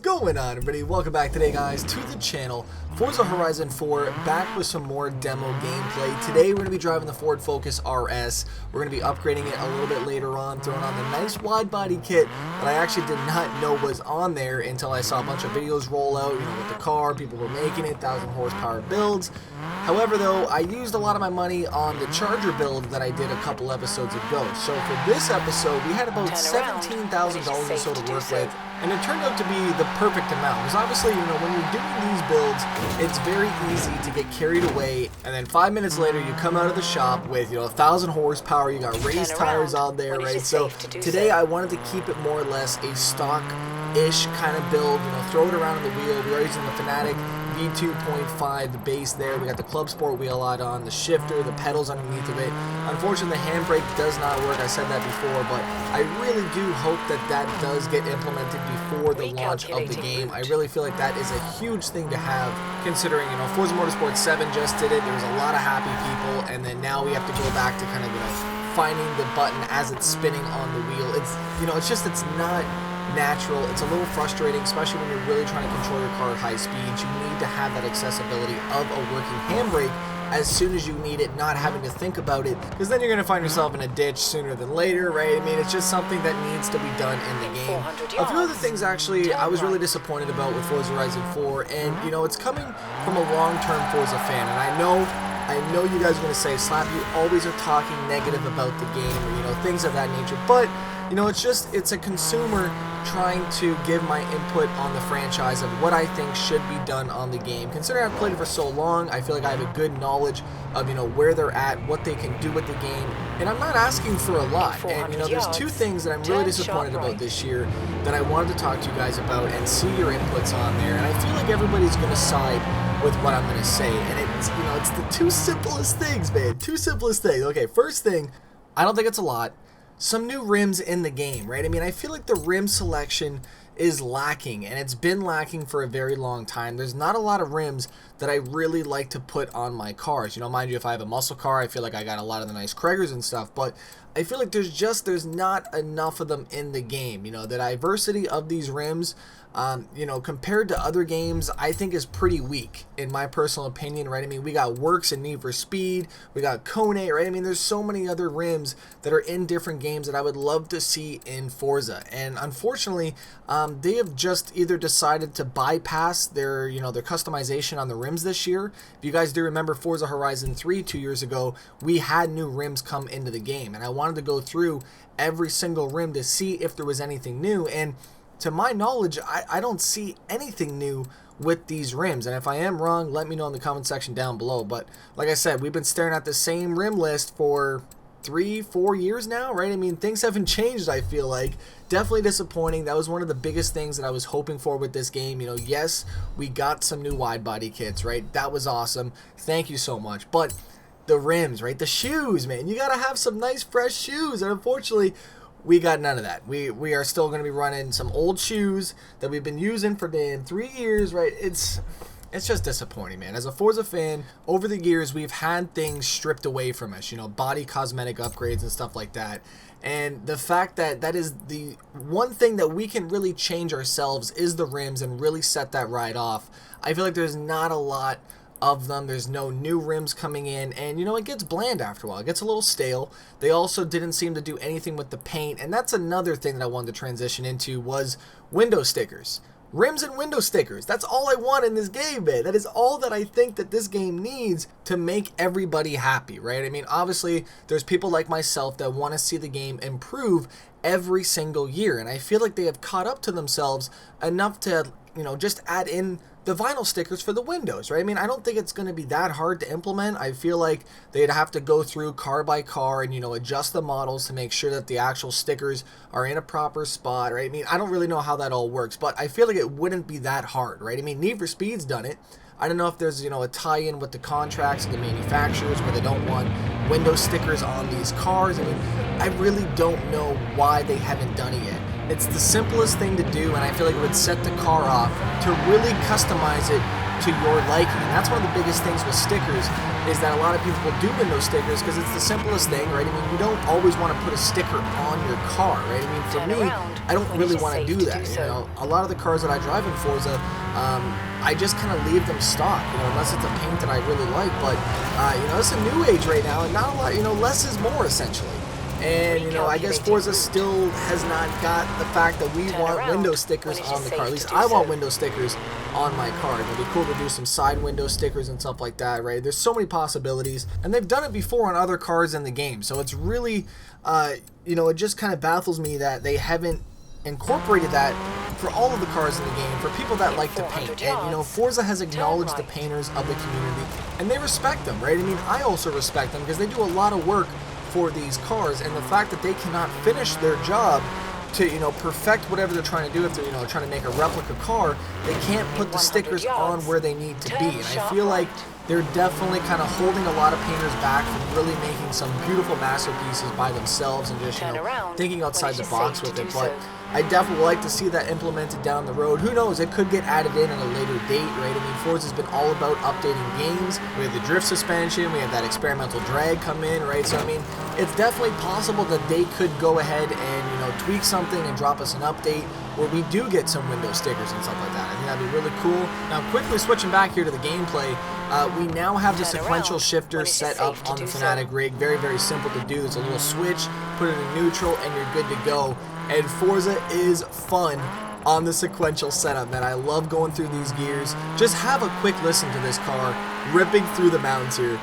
going on, everybody? Welcome back today, guys, to the channel. Forza Horizon 4, back with some more demo gameplay. Today we're going to be driving the Ford Focus RS. We're going to be upgrading it a little bit later on, throwing on the nice wide body kit that I actually did not know was on there until I saw a bunch of videos roll out, with the car, people were making it, 1,000 horsepower builds. However, though, I used a lot of my money on the Charger build that I did a couple episodes ago. So for this episode, we had about $17,000 or so to work with. And it turned out to be the perfect amount, because obviously, when you're doing these builds, it's very easy to get carried away, and then 5 minutes later, you come out of the shop with, 1,000 horsepower, you got race tires on there, right? So today, I wanted to keep it more or less a stock-ish kind of build, throw it around on the wheel. We are using the Fanatec V2.5, the base there. We got the Clubsport wheel out on, the shifter, the pedals underneath of it. Unfortunately, the handbrake does not work. I said that before, but I really do hope that that does get implemented before the launch of the game. I really feel like that is a huge thing to have, considering, Forza Motorsport 7 just did it. There was a lot of happy people, and then now we have to go back to kind of, finding the button as it's spinning on the wheel. It's, it's not natural. It's a little frustrating, especially when you're really trying to control your car at high speeds. You need to have that accessibility of a working handbrake as soon as you need it, not having to think about it, because then you're going to find yourself in a ditch sooner than later, right? I mean, it's just something that needs to be done in the game. A few other things, actually, I was really disappointed about with Forza Horizon 4, and, it's coming from a long-term Forza fan, and I know you guys are going to say, Slap, you always are talking negative about the game, or, things of that nature, but, it's a consumer trying to give my input on the franchise of what I think should be done on the game. Considering I've played it for so long, I feel like I have a good knowledge of, where they're at, what they can do with the game, and I'm not asking for a lot. And, there's two things that I'm really disappointed about this year that I wanted to talk to you guys about and see your inputs on there, and I feel like everybody's going to side with what I'm going to say, and it's, it's the two simplest things, man, two simplest things. Okay, first thing, I don't think it's a lot. Some new rims in the game, right? I mean, I feel like the rim selection is lacking, and it's been lacking for a very long time. There's not a lot of rims that I really like to put on my cars. Mind you, if I have a muscle car, I feel like I got a lot of the nice Craigers and stuff, but I feel like there's not enough of them in the game. The diversity of these rims, compared to other games, I think is pretty weak, in my personal opinion, right? I mean, we got Works and Need for Speed, we got Kone, right? I mean, there's so many other rims that are in different games that I would love to see in Forza, and unfortunately, they have just either decided to bypass their, their customization on the rims this year. If you guys do remember Forza Horizon 3 2 years ago, we had new rims come into the game, and I wanted to go through every single rim to see if there was anything new, and to my knowledge, I don't see anything new with these rims, and if I am wrong, let me know in the comment section down below. But like I said, we've been staring at the same rim list for 3-4 years now, right? I mean, things haven't changed, I feel like. Definitely disappointing. That was one of the biggest things that I was hoping for with this game. Yes, we got some new wide body kits, right? That was awesome. Thank you so much. But the rims, right? The shoes, man. You gotta have some nice fresh shoes, and unfortunately, we got none of that. We are still going to be running some old shoes that we've been using for damn 3 years, right? It's just disappointing, man. As a Forza fan, over the years, we've had things stripped away from us, body cosmetic upgrades and stuff like that. And the fact that that is the one thing that we can really change ourselves is the rims and really set that ride off. I feel like there's not a lot of them. There's no new rims coming in, and it gets bland after a while. It gets a little stale. They also didn't seem to do anything with the paint, and that's another thing that I wanted to transition into was window stickers. Rims and window stickers. That's all I want in this game, man. That is all that I think that this game needs to make everybody happy, right? I mean, obviously, there's people like myself that want to see the game improve every single year, and I feel like they have caught up to themselves enough to, just add in the vinyl stickers for the windows, right? I mean, I don't think it's going to be that hard to implement. I feel like they'd have to go through car by car and, adjust the models to make sure that the actual stickers are in a proper spot, right? I mean, I don't really know how that all works, but I feel like it wouldn't be that hard, right? I mean, Need for Speed's done it. I don't know if there's, a tie-in with the contracts of the manufacturers where they don't want window stickers on these cars. I mean, I really don't know why they haven't done it yet. It's the simplest thing to do, and I feel like it would set the car off to really customize it to your liking. And that's one of the biggest things with stickers is that a lot of people will do window stickers because it's the simplest thing, right? I mean, you don't always want to put a sticker on your car, right? I mean, for me, I don't really want to do that. You know, a lot of the cars that I drive in Forza, I just kind of leave them stock, you know, unless it's a paint that I really like. But you know, it's a new age right now, and not a lot. You know, less is more essentially. And, you know, I guess Forza still has not got the fact that we want window stickers on the car. At least I want window stickers on my car. It'd be cool to do some side window stickers and stuff like that, right? There's so many possibilities. And they've done it before on other cars in the game. So it's really, you know, it just kind of baffles me that they haven't incorporated that for all of the cars in the game, for people that like to paint. And, you know, Forza has acknowledged the painters of the community, and they respect them, right? I mean, I also respect them because they do a lot of work for these cars, and the fact that they cannot finish their job to, you know, perfect whatever they're trying to do. If they're, you know, trying to make a replica car, they can't put the stickers on where they need to be. And I feel like they're definitely kind of holding a lot of painters back from really making some beautiful masterpieces by themselves and just, you know, thinking outside the box with it. But I definitely would like to see that implemented down the road. Who knows, it could get added in at a later date, right? I mean, Forza's been all about updating games. We have the drift suspension, we have that experimental drag come in, right? So, I mean, it's definitely possible that they could go ahead and, you know, tweak something and drop us an update where we do get some window stickers and stuff like that. I think that'd be really cool. Now, quickly switching back here to the gameplay, we now have the sequential shifter set up on the Fanatec rig. Very, very simple to do. There's a little switch, put it in neutral, and you're good to go. And Forza is fun on the sequential setup, man. I love going through these gears. Just have a quick listen to this car ripping through the mountains here.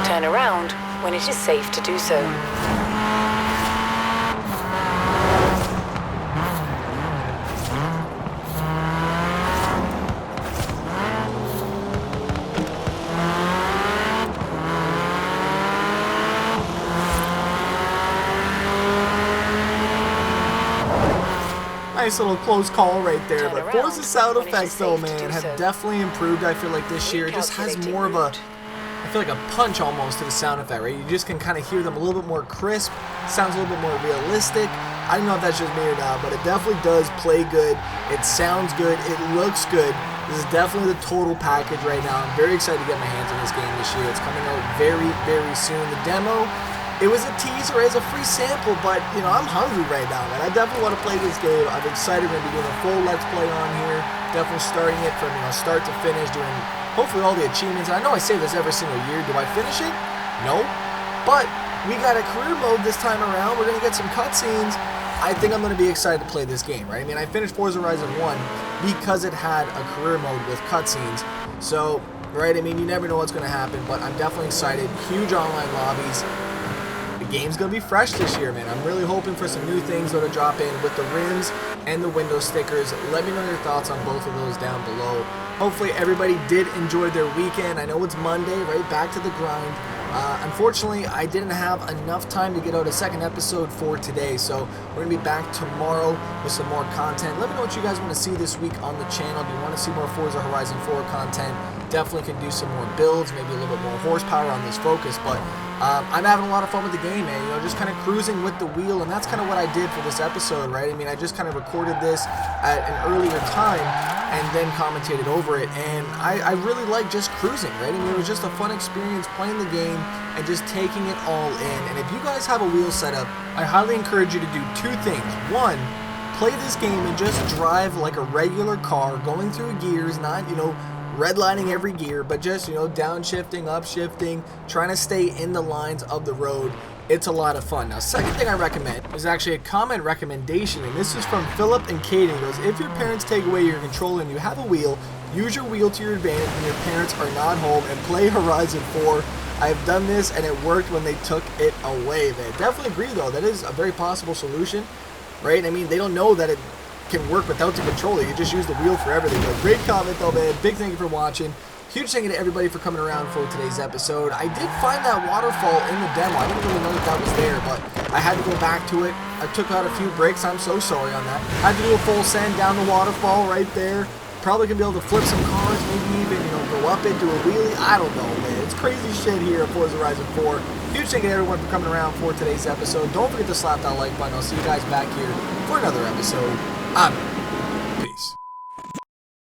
Turn around when it is safe to do so. Nice little close call right there, but Forza's sound effects though, man, have definitely improved. I feel like this year it just has more of a, I feel like a punch almost to the sound effect, right? You just can kind of hear them a little bit more crisp, sounds a little bit more realistic. I don't know if that's just me or not, but it definitely does play good. It sounds good. It looks good. This is definitely the total package right now. I'm very excited to get my hands on this game this year. It's coming out very, very soon. The demo, it was a teaser as a free sample, but, you know, I'm hungry right now, man. I definitely want to play this game. I'm excited. We're going to be doing a full Let's Play on here. Definitely starting it from, you know, start to finish, doing hopefully all the achievements. And I know I say this every single year. Do I finish it? No. But we got a career mode this time around. We're going to get some cutscenes. I think I'm going to be excited to play this game, right? I mean, I finished Forza Horizon 1 because it had a career mode with cutscenes. So, right, I mean, you never know what's going to happen, but I'm definitely excited. Huge online lobbies. The game's going to be fresh this year, man. I'm really hoping for some new things that will drop in with the rims and the window stickers. Let me know your thoughts on both of those down below. Hopefully everybody did enjoy their weekend. I know it's Monday, right? Back to the grind. Unfortunately, I didn't have enough time to get out a second episode for today, so we're going to be back tomorrow with some more content. Let me know what you guys want to see this week on the channel. Do you want to see more Forza Horizon 4 content? Definitely can do some more builds, maybe a little bit more horsepower on this Focus, but I'm having a lot of fun with the game, man. You know, just kind of cruising with the wheel, and that's kind of what I did for this episode, right? I mean, I just kind of recorded this at an earlier time and then commentated over it, and I really like just cruising, right? I mean, it was just a fun experience playing the game and just taking it all in. And if you guys have a wheel setup, I highly encourage you to do two things. One, play this game and just drive like a regular car, going through gears, not, you know, redlining every gear, but just, you know, downshifting, upshifting, trying to stay in the lines of the road. It's a lot of fun. Now, second thing I recommend is actually a comment recommendation, and this is from Philip and Katie. It goes, if your parents take away your controller and you have a wheel, use your wheel to your advantage when your parents are not home and play Horizon 4. I've done this and it worked when they took it away, man. Definitely agree though, that is a very possible solution, right? I mean, they don't know that it can work without the controller. You just use the wheel for everything. But great comment though, man. Big thank you for watching. Huge thank you to everybody for coming around for today's episode. I did find that waterfall in the demo. I didn't really know that was there, but I had to go back to it. I took out a few breaks. I'm so sorry on that. I had to do a full send down the waterfall right there. Probably gonna be able to flip some cars, maybe even, you know, go up into a wheelie. I don't know, man. It's crazy shit here at Forza Horizon 4. Huge thank you to everyone for coming around for today's episode. Don't forget to slap that like button. I'll see you guys back here for another episode. I'm out.